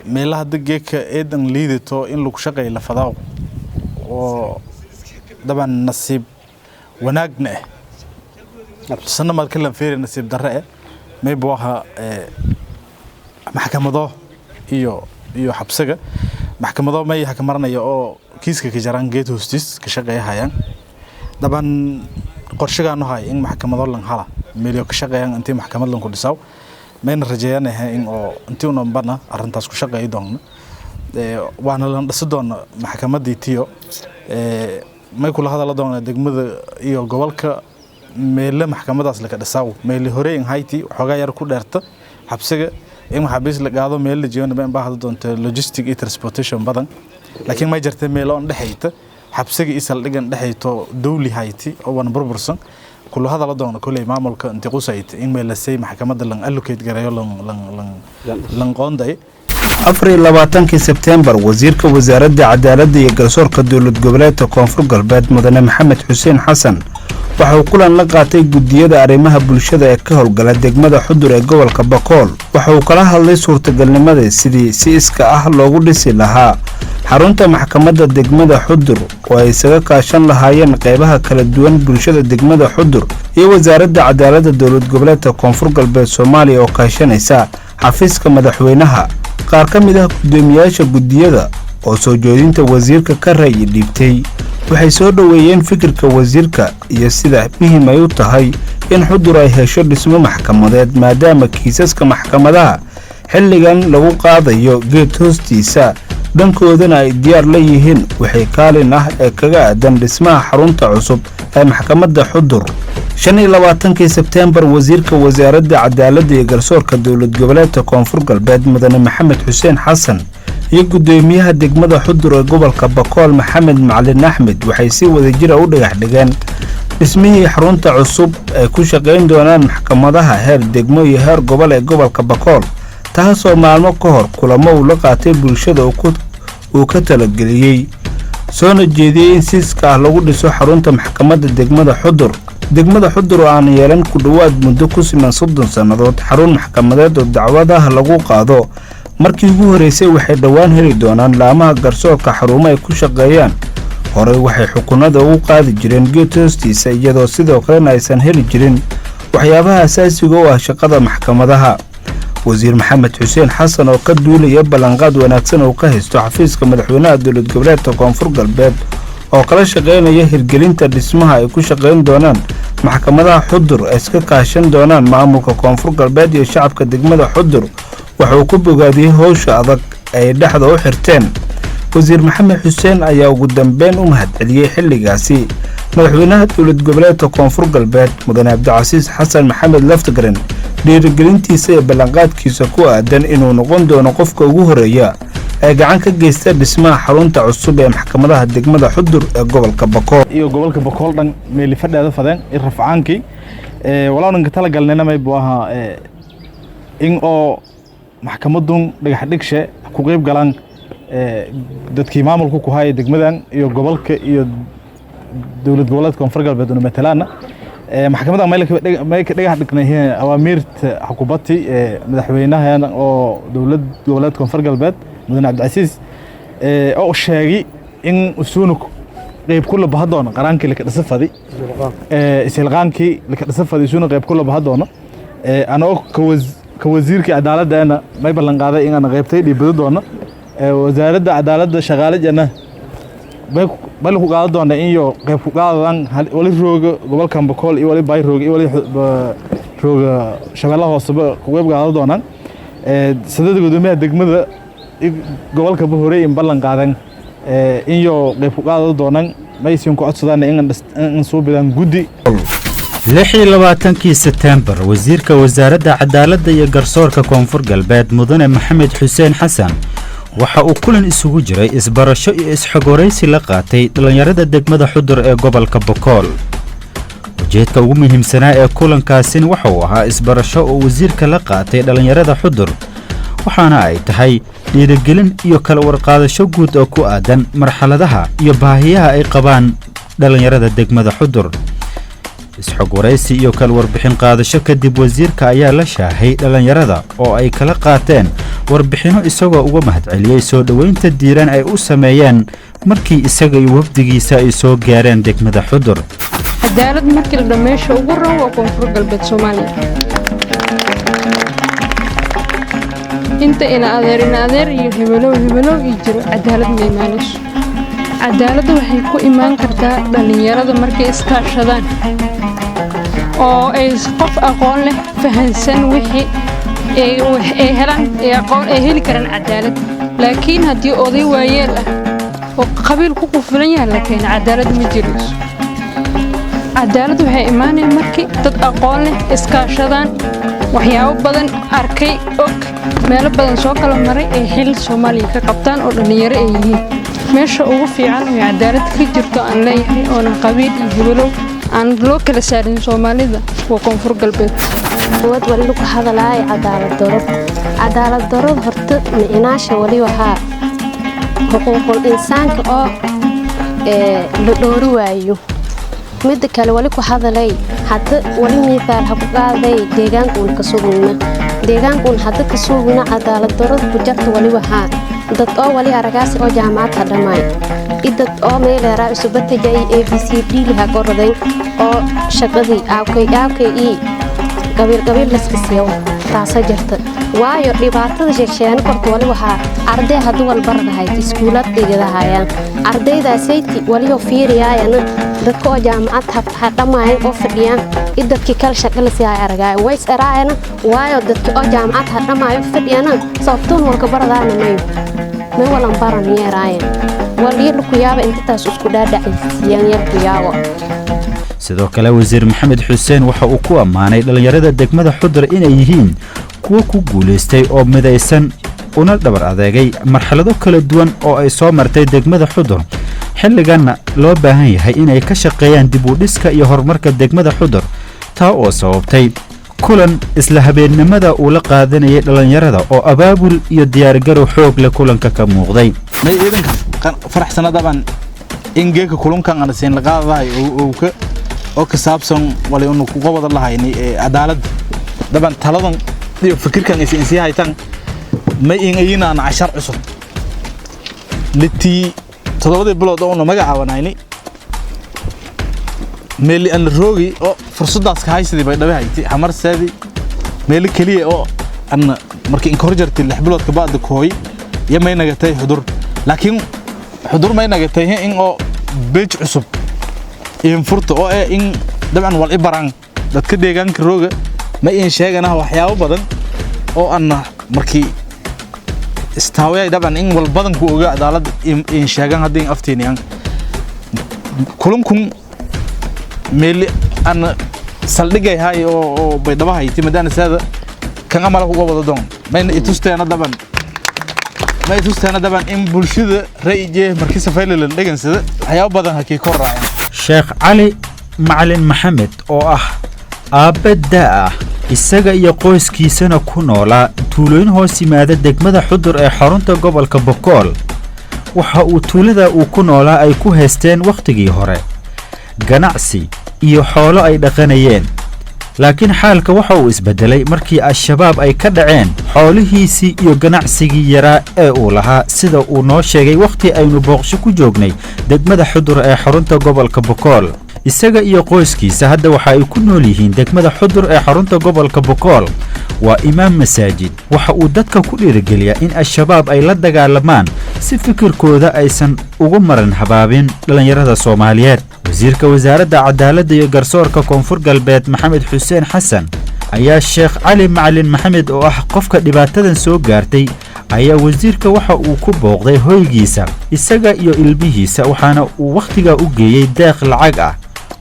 meelaha dadgeeka eedan liidato in lagu shaqeeyo la fadaaw oo dabcan nasiib wanaagna sanad markii la fiiriyo nasiib darre may booha maxkamado iyo xabsiga maxkamado may xakamarnaya oo kiiska ka jaran geed hostis ka shaqeeyayaan daban qorshagaan hay in maxkamado lan hala meelo ka shaqeeyaan intii maxkamad lan ku dhisaw mayna rajeeyanahay in oo intii una bana arintaas ku shaqeey doona waana lan dhisi doona maxkamadii tiyo may kula hadala doona degmada iyo gobolka meelo maxkamadaas la ka dhisaw meelo hore in hayti xogaa yar ku dheerta xabsiga in maxaabiis la qaado meel la jeeyo baan baahdo doonto logistic iyo transportation badan laakiin ma jirtay meel oo dhaxayta xabsiga iyo saldhigan dhaxayto dawli hayti oo wan burbursan kula hadala doona kulay maamulka intii qusayt in meel la say maxkamadda lan allocate gareeyo lan qoonday 24 September wasiirka wasaaradda cadaaladda iyo garsoorka dowlad goboleedka Koonfur Galbeed Mudane Maxamed Xuseen Xasan waxa uu kulan la qaatay gudiyada arrimaha bulshada ee ka howlgala degmada Xudur ee gobolka Bakool waxa uu kala hadlay suurtagalnimada sidii si iska ah loogu dhisi lahaa xarunta maxkamadda degmada Xudur oo ay isaga kaashan lahaayeen qaybaha kala duwan bulshada degmada Xudur iyo wasaaradda cadaaladda dowlad goboleedka Koonfur Galbeed Soomaaliya oo kaashanaysa xafiiska madaxweynaha qaar ka mid ah gudoomiyaasha gudiyada oo soo jeedinta wasiirka ka raayay dhibtay waxay soo dhaweeyeen fikirka wasiirka iyo sida muhiim ay u tahay in Xudur ay hesho dhismo maxkamadeed maadaama kiisaska maxkamadaha xilligan lagu qaadayo geed hoostiisa dankoodana ay diyaar la yihiin waxay kaalin ah ee kaga aadan dhismaha xarunta cusub ee maxkamadda Xudur 25 September wasiirka wasaaradda cadaaladda iyo garsoorka dowlad goboleedka Koonfur Galbeed Mudane Maxamed Xuseen Xasan iyo gudoomiyaha degmada Xudur ee gobolka Bakool Maxamed Macalin Axmed waxay si wadajir ah u dhagax dhigeen dhismihii xarunta cusub ee ku shaqeyn doonaan maxkamadaha heer degmo iyo heer gobol ee gobolka Bakool taasoo maalmo ka hor kulamo uu la qaatay bulshada uu ka talageliyay soona jeediyay in si iska ah lagu dhiso xarunta maxkamadda degmada Xudur degmada Xudur oo aan yeelan ku dhawaad muddo ku siman 30 sanadood xarun maxkamadeed oo dacwadaha lagu qaado markii ugu horeysay waxay dhawaan heli doonaan laamaha garsoorka xarumo ay ku shaqeeyaan hore waxay xukunada ugu qaadi jireen geed hoostiisa iyadoo sidoo kale aysan heli jirin waxyaabaha asaasiga oo ah shaqada maxkamadaha wasiir Maxamed Xuseen Xasan oo ka duulaya ballanqaad wanaagsan oo ka haysto xafiiska madaxweynaha dowlad goboleedka Koonfur Galbeed oo kala shaqeynaya hirgelinta dhismaha ay ku shaqeyn doonaan maxkamadaha Xudur ay iska kaashan doonaan maamulka Koonfur Galbeed iyo shacabka degmada Xudur waxa uu ku bogaadiyay hawsha adag ay dhaxda u xirteen wasiir Maxamed Xuseen ayaa ugu dambeyn u mahadceliyay xilligaasi madaxweynaha dowlad goboleedka Koonfur Galbeed Mudane Cabdicasiis Xasan Maxamed Laftagreen dhiirigelintiisa iyo ballanqaadkiisa ku aadan inuu noqon doono qofka ugu horeeya ee gacan ka geysta dhismaha xarunta cusub ee maxkamadaha degmada Xudur ee gobolka Bakool iyo gobolka Bakool dhan meel fadhada fadeen rafcaankii walaanan tala galnayna may booha in oo maxkamadun dhagax dhigshe ku qayb galaan dadkii maamulku ku hayay degmadan iyo gobolka iyo dowlad goboleedka Koonfur Galbeed oo matalaana maxkamadda may ka dhagax dhignay awaamirta xukuumadii madaxweynaha oo dowlad goboleedka Koonfur Galbeed Mudane Cabdicasiis oo sheegay in usuunu qayb kula bahdoona qaraankii la ka dhisafadi isilqaankii la ka dhisafadi usuunu qayb kula bahdoona anoo ka wasiirka cadaaladda may ballan qaaday in aan qaybtay dhibado doona wasaaradda cadaaladda shaqaalajana bal ku qaado doona in iyo qayb ku qaadan wali rooga gobolka Bakool iyo wali bay rooga iyo wali rooga shabeellaha hoose ku qayb qaado doonaan saddex gudoomiyaha degmada gobolka Bahore in ballan qaadan iyo qayb ku qaado doonaan maysiin ku codsadaan in soo bidaan gudi 26 September wasiirka wasaaradda cadaaladda iyo garsoorka Koonfur Galbeed Mudane Maxamed Xuseen Xasan waxa uu kulan isugu jiray isbarasho iyo isxogoreysi la qaatay dhalinyarada degmada Xudur ee gobolka Bakool ujeedka ugu muhiimsanaa ee kulankaasi waxa uu ahaa isbarasho oo wasiirka la qaatay dhalinyarada Xudur waxaana ay tahay dhiirigelin iyo kala warqaadasho guud oo ku aadan marxaladaha iyo baahiyaha ay qabaan dhalinyarada degmada Xudur isxog waraysi iyo kala warbixin qaadasho kadib wasiirka ayaa la shaahay dhalinyarada oo ay kala qaateen warbixino isagoo uga mahadceliyey soo dhoweynta diiran ay u sameeyeen markii isaga iyo wafdigiisa ay soo gaareen degmada Xudur. cadaalad markii la dhameesho ugu roon waa koonfur galbeed Soomaaliya. inta ina adeer iyo hebelo iyo jiro cadaalad ma imaanayso. cadaaladdu waxay ku imaan kartaa dhalinyarada markay iskaashadaan oo ay qof aqoon leh fahansan wixii ay helaan aqoon ay heli karaan cadaalad. laakiin haddii oday waayeel ah oo qabiil ku qufulan yahay la keenay cadaalad ma jirayso. cadaalad waxay imaanaysaa markii dad aqoon leh iskaashadaan waxyaabo badan arkay og meelo badan soo kala maray ay xil Soomaaliya ka qabtaan oo dhalinyaro ay yihiin. meesha ugu fiican oo cadaalad ka jirto aan leeyahay oo qabiil iyo hebelo aan loo kala saarin Soomaalida waa koonfur galbeed. wali ku hadalay cadaalad daro horta micnaasha wali waxa xuquuqul insaanka oo la dhowri waayo. mid kale wali ku hadalay hadda wali miisaal ha ku qaaday deegaanka ka hadda ka sugna cadaalad daro ku jirto wali waxa dad oo wali aragaas oo jaamacad dhamay dad oo meel raa'is batay ABCD ha qorday oo shaqadii aawkay qabiil la iskasiyo taasa jirta waayo dhibaatada sheegsheena korto wali waxa arday hadu wal baradahay iskuulad dhigadaayaan ardaydaasaytii wali oo fiiriyayana dadka oo jaamacad ha dhamaayeen oo fadhiyaan dadkii kala shaqada si ay aragay way saraayana waayo dadka oo jaamacad ha dhamaayo fadhiyana sababtoo walka baradaana may walan baraniyeen wali ku yaaba intaas isku dhaadhacaysiiyaan yar ku yaabo. sidoo kale wasiir maxamed xuseen waxa uu ku ammaanay dhalinyarada degmada Xudur inay yihiin kuwa ku guuleystay oo midaysan una dhabar adeegay marxalado kala duwan oo ay soo martay degmada Xudur. xilligan loo baahan yahay inay ka shaqeeyaan dib u dhiska iyo horumarka degmada Xudur taa oo sababtay kulan isla habeennimada uu la qaadanayay dhalinyarada oo abaabul iyo diyaar garow xoog leh kulanka ka muuqday. may ciidanka faraxsanadaban in geeka kulankan aan seen la qaadahay oo ka saabsan wali uu ku qabada lahayn cadaalad daban taladan iyo fikirkan ay haytan may ayina aan 10 cusub litii 7 bilood oo magacaabanayni meel aan roogi oo fursadaas ka haysadii bay dhawaaytay xamar saadi meel kaliya oo aan markii in korjarti 6 bilood ka baad kooy yamay nagatay Xudur laakiin Xudur may nagatay in oo beej cusub in furto oo in dabcan wal ibaran dadka deegaanka rooga ma in sheegana waxyaabo badan oo aan markii istaaway dabcan in wal badan ku ogaa cadaalad in sheegan hadii aftiiniyaan kulunkun meel aan saldhigay hay oo bay dhabahay timadana saada kan amal ku wada doon mayna itusteena daban in bulshada ra'yiga markii safayla dhigansada waxyaabo badan hakii kor raacay. sheekh cali macalin maxamed oo ah aabada ah isaga iyo qoyskiisana ku noolaa tuulooyin hoos yimaada degmada Xudur ee xarunta gobolka Boqol waxa uu tuulada uu ku noolaa ay ku haysteen waqtigii hore ganacsi iyo xoolo ay dhaqanayeen laakiin xaalka waxa uu isbedelay markii al-shabaab ay ka dhaceen xoolihiisii iyo ganacsigii yaraa ee uu lahaa sida uu noo sheegay waqti aynu booqsho ku joognay degmada Xudur ee xarunta gobolka Boqol. isaga iyo qoyskiisa hadda waxa ay ku nool yihiin degmada Xudur ee xarunta gobolka Boqol waa imaam masaajid waxa uu dadka ku dhiirigeliyaa in al-shabaab ay la dagaalamaan si fikirkooda aysan ugu maran habaabin dhalinyarada Soomaaliyeed. wasiirka wasaaradda cadaaladda iyo garsoorka koonfur galbeed maxamed xuseen xasan ayaa sheekh cali macalin maxamed oo ah qofka dhibaatadan soo gaartay ayaa wasiirka waxa uu ku booqday hoygiisa isaga iyo ilmihiisa waxaana uu waqtiga u geeyay deeq lacag ah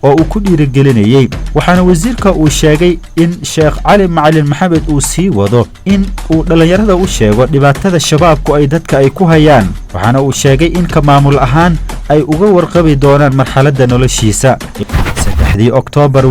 oo uu ku dhiirigelinayay waxaana wasiirka uu sheegay in sheekh cali macalin maxamed uu sii wado in uu dhalinyarada u sheego dhibaatada shabaabku ay dadka ay ku hayaan waxaana uu sheegay in ka maamul ahaan ay uga warqabi doonaan marxaladda noloshiisa. 3 Oktoobar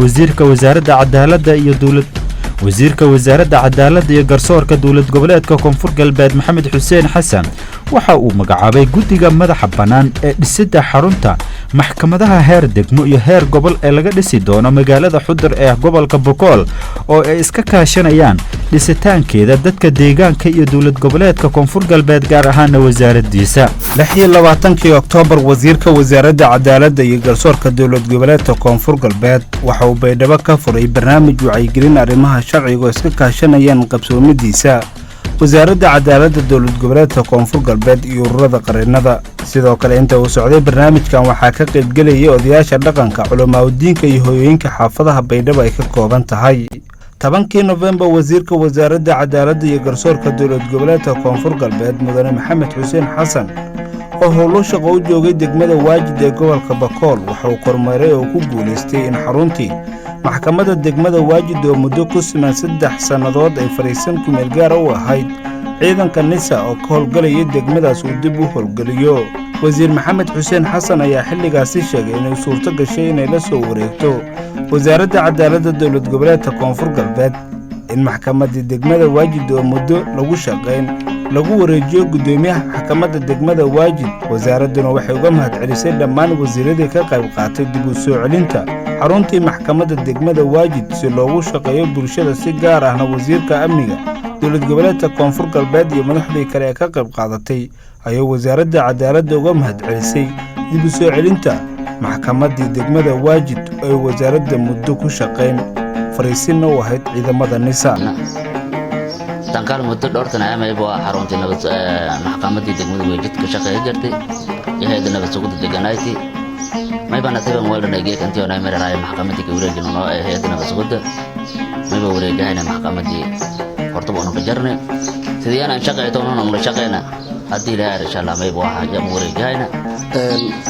wasiirka wasaaradda cadaaladda iyo garsoorka dawlad goboleedka koonfur galbeed maxamed xuseen xasan waxa uu magacaabay guddiga madaxa bannaan ee dhisidda xarunta maxkamadaha heer degmo iyo heer gobol ee laga dhisi doono magaalada xudur ee gobolka bokool oo ay iska kaashanayaan dhisitaankeeda dadka deegaanka iyo dowlad goboleedka koonfur galbeed gaar ahaana wasaaradiisa 26 Oktoobar wasiirka wasaaradda cadaaladda iyo garsoorka dowlad goboleedka koonfur galbeed waxa uu baydhabo ka furay barnaamij wacyigelin arrimaha sharciga oo iska kaashanayaan qabsoomadiisa wasaaradda cadaaladda dowlad goboleedka koonfur galbeed iyo ururada qareennada sidoo kale inta uu socday barnaamijkan waxaa ka qaybgelayay odayaasha dhaqanka culimaadudiinka iyo hooyooyinka xaafadaha baydhabo ay ka kooban tahay 10 November wasiirka wasaaradda cadaaladda iyo garsoorka dowlad goboleedka koonfur galbeed mudane maxamed xuseen xasan oo howlo shaqo u joogay degmada waajid ee gobolka bakool waxa uu kormeeray oo ku guuleystay in xaruntii maxkamadda degmada waajid oo muddo ku siman 3 sannadood ay fariisan ku meel gaar u ahayd ciidanka nisa oo ka howlgalaya degmadaas uu dib u howlgaliyo wasiir maxamed xuseen xasan ayaa xilligaasi sheegay inay suurto gashay inay la soo wareegto wasaaradda cadaaladda dowlad goboleedka koonfur galbeed in maxkamadda degmada waajid oo muddo lagu shaqeyn lagu wareejiyo gudoomiyaha maxkamadda degmada waajid wasaaraduna waxay uga mahadcelisay dhammaan wasiiradii ka qayb qaatay dib u soo celinta xaruntii maxkamadda degmada waajid si loogu shaqeeyo bulshada si gaar ahna wasiirka amniga dowlad goboleedka koonfur galbeed iyo madaxdii kale ee ka qayb qaadatay ayuu wasaaradda cadaaladda uga mahadcelisay dib u soo celinta maxkamaddii degmada waajid ay wasaaradda muddo ku shaqeyn fariisinna u ahayd ciidamada nisa tankaal muddo dhowr sano amayba xaruntii nabad maxkamaddii degmada waajid ka shaqeey jirtay hay'adda nabad sugidda deganayti maybana taban weelana geekantii oo ay maray maxkamaddii ka wareejino hay'adda nabad sugidda mayba wareejayna maxkamaddii horta buu ka jarnay sidii aan shaqeeyto oo la shaqeeyna haddii la insha Allah mayba waxa jam wareejayna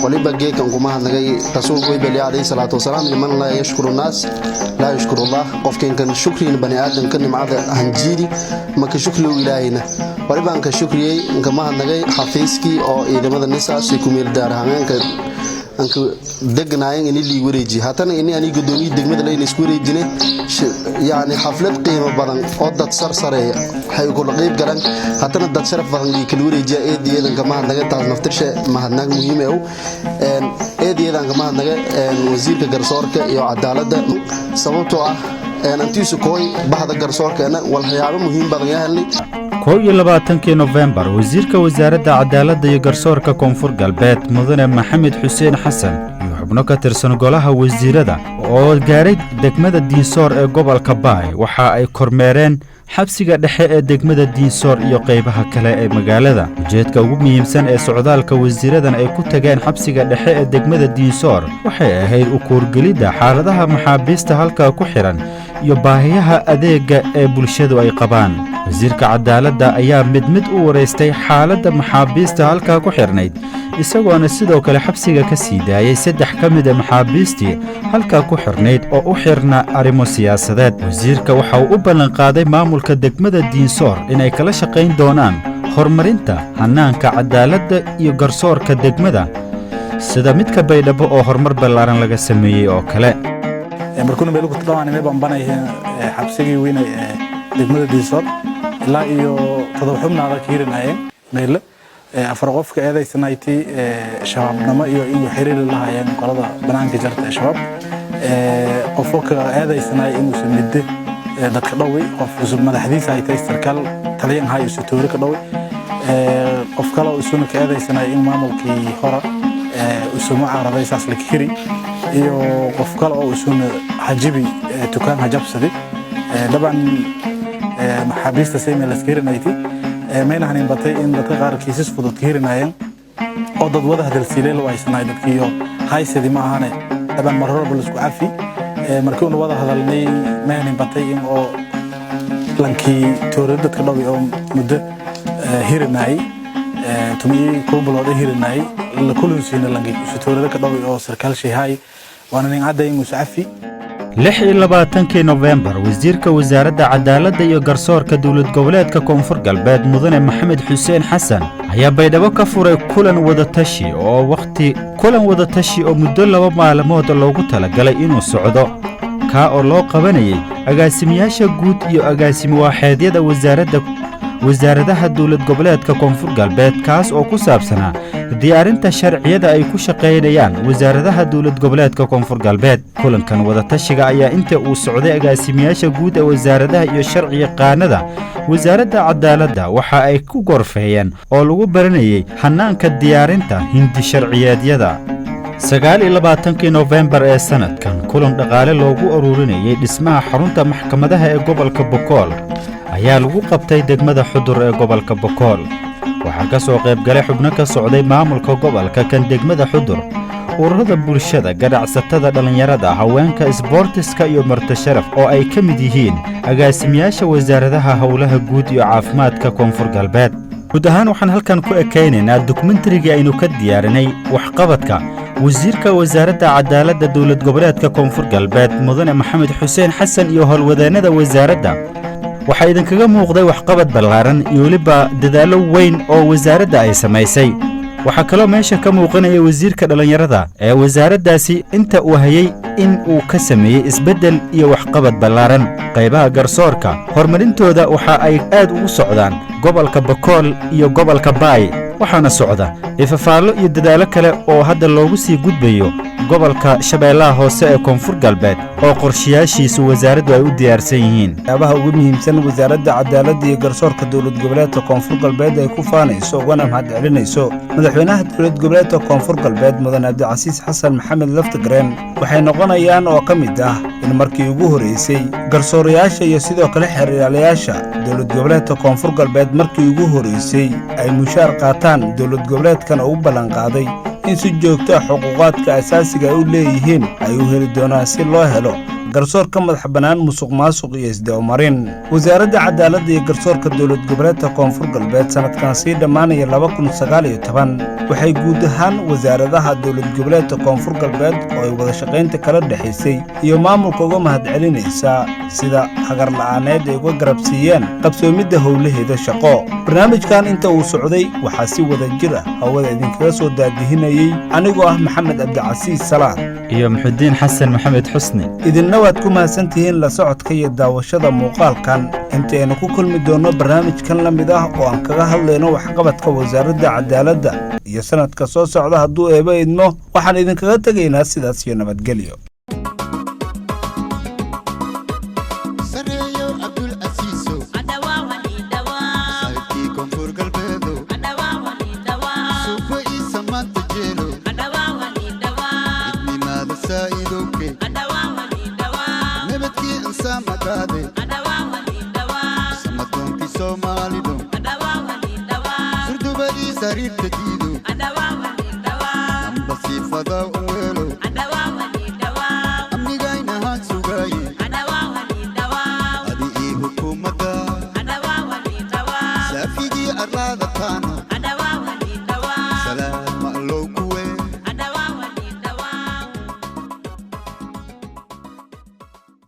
waliba geekan kuma hadnagay rasuulku ibn alayhi salatu wasalaam liman la yashkuru nas la yashkuru Allah qofkeen kan shukriin bani aadam kan nimcada hanjiri maka shukri ilaahina waliba aan ka shukriyay kama hadnagay xafiiski oo ciidamada nisaasi ku meel daar haweenka anku degnaayeen in li wareeji hatana in ani gudoomiye degmada leeyna isku wareejinay yaani xaflad qiimo badan oo dad sarsareeya waxay ku qayb galan hatana dad sharaf badan ee kala wareejiya eedeedan kama hadnaga taas naftirshe mahadnaq muhiim ah eedeedan kama hadnaga wasiirka garsoorka iyo cadaaladda sababtoo ah antiisu kooy bahda garsoorkeena walxayaabo muhiim badan yahay 21 November wasiirka wasaaradda cadaaladda iyo garsoorka koonfur galbeed mudane maxamed xuseen xasan iyo xubno ka tirsan golaha wasiirada oo gaaray degmada diinsoor ee gobolka baay waxa ay kormeereen xabsiga dhexe ee degmada diinsoor iyo qaybaha kale ee magaalada ujeedka ugu muhiimsan ee socdaalka wasiiradan ay ku tageen xabsiga dhexe ee degmada diinsoor waxay ahayd u kuurgelidda xaaladaha maxaabiista halka ku xiran iyo baahiyaha adeega ee bulshadu ay qabaan wasiirka cadaaladda ayaa mid u wareystay xaaladda maxaabiista halka ku xirnayd isagoona sidoo kale xabsiga ka sii daayay 3 ka mid ah maxaabiistii halka ku xirnayd oo u xirna arrimo siyaasadeed wasiirka waxa uu u ballan qaaday maamulka degmada diinsoor inay kala shaqayn doonaan horumarinta hanaanka cadaaladda iyo garsoorka degmada sida midka baydhabo oo horumar ballaaran laga sameeyay oo kale markuu meel ku dhawaanay banbanay xabsigii weyn ee degmada diinsoor ilaa iyo todobxubnaada ka hirinayeen meel afar qofka eedaysanayti shabaabnimo iyo in xiriir la hayeen qolada banaanka jarta shabaab qofka eedaysanay inuu samide dadka dhaway qof cusub madaxdiisa ay tahay sarkaal taliyan hay isu toori ka dhaway qof kale oo isuna ka eedaysanay in maamulkii hore usuma caraday saas la kiri iyo qof kale oo isuna hajibi tukaan hajabsaday daban maxaabiista sayma la skirinayti mayna hanin batay in dadka qaar kiisas fudud kirinayeen oo dad wada hadalsiilay loo aysanay dadkiyo haysadii ma ahane daban marro bal isku cafi markii uu wada hadalnay mayna batay in oo lankii toorada dadka dhawi oo muddo hirinay tumii kooblooda hirinay la kulunsiina lankii toorada ka dhawi oo sarkaal sheehay waana nin caday inuu safi 26 November wasiirka wasaaradda cadaaladda iyo garsoorka dowlad goboleedka koonfur galbeed mudane maxamed xuseen xasan ayaa baydhabo ka furay kulan wada tashi oo muddo 2 maalmood loogu talagalay inuu socdo ka oo loo qabanayay agaasimayaasha guud iyo agaasimo waaxeedyada wasaaradda wasaaradaha dowlad goboleedka koonfur galbeed kaas oo ku saabsanaa diyaarinta sharciyada ay ku shaqaynayaan wasaaradaha dowlad goboleedka koonfur galbeed kulankan wadatashiga ayaa inta uu socday agaasimayaasha guud ee wasaaradaha iyo sharci yaqaanada wasaaradda cadaaladda waxa ay ku gorfeeyeen oo lagu baranayay hannaanka diyaarinta hindi sharciyeedyada 29 Novembar ee sanadkan kulan dhaqaale loogu ururinayay dhismaha xarunta maxkamadaha ee gobolka Bokool ayaa lagu qabtay degmada Xudur ee gobolka Bokool waxaa ka soo qayb galay xubno ka socday maamulka gobolka kan degmada Xudur ururada bulshada ganacsatada dhalinyarada haweenka isboortiska iyo marti sharaf oo ay ka mid yihiin agaasimayaasha wasaaradaha howlaha guud iyo caafimaadka koonfur galbeed guud ahaan waxaan halkan ku ekaynaynaa dokumentarigii aynu ka diyaarinay waxqabadka wasiirka wasaaradda cadaaladda dowlad goboleedka koonfur galbeed mudane maxamed xuseen xasan iyo howlwadeennada wasaaradda waxaa idinkaga muuqday waxqabad ballaaran iyo weliba dadaallo weyn oo wasaaradda ay samaysay waxaa kaloo meesha ka muuqanaya wasiirka dhalinyarada ee wasaaraddaasi inta uu hayay in uu ka sameeyey isbeddel iyo waxqabad ballaaran qaybaha garsoorka horumarintooda waxa ay aad ugu socdaan gobolka Bokool iyo gobolka Baay waxaana socda ifafaallo iyo dadaallo kale oo hadda loogu sii gudbayo gobolka Shabeellaha Hoose ee koonfur galbeed oo qorshayaashiisu wasaaraddu ay u diyaarsan yihiin waxyaabaha ugu muhiimsan wasaaradda cadaaladda iyo garsoorka dowlad goboleedka koonfur galbeed ay ku faanayso ugana mahadcelinayso madaxweynaha dowlad goboleedka koonfur galbeed mudane cabdicasiis xasan maxamed laftagreen waxay noqonayaan oo ka mid ah in markii ugu horeysay garsoorayaasha iyo sidoo kale xiriirayaasha dowlad goboleedka koonfur galbeed markii ugu horeysay ay mushaar qaataan dowlad goboleedkan ugu ballan qaaday in si joogto ah xuquuqaadka asaasiga ay u leeyihiin ay u heli doonaan si loo helo garsoor ka madax bannaan musuqmaasuq iyo isdawmarin wasaaradda cadaaladda iyo garsoorka dowlad goboleedka koonfur galbeed sanadkan sii dhammaanaya 2019 waxay guud ahaan wasaaradaha dowlad goboleedka koonfur galbeed oo ay wada shaqaynta kala dhexaysay iyo maamulka uga mahadcelinaysaa sida hagar la'aaneed ay uga garabsiiyeen qabsoomidda howlaheeda shaqo barnaamijkan inta uu socday waxaa si wada jir ah hawada idinkaga soo daadihinayay anigoo ah maxamed cabdicasiis salaad iyo muxudiin xasan maxamed xusni idinna waad ku mahadsantihiin la socodka iyo daawashada muuqaalkan intaynu ku kulmi doonno barnaamijkan la mid ah oo aan kaga hadlayno waxqabadka wasaaradda cadaaladda iyo sanadka soo socda hadduu eeba idmo waxaan idinkaga tegaynaa sidaas iyo nabadgelyo Nabadkii insan ma qaaday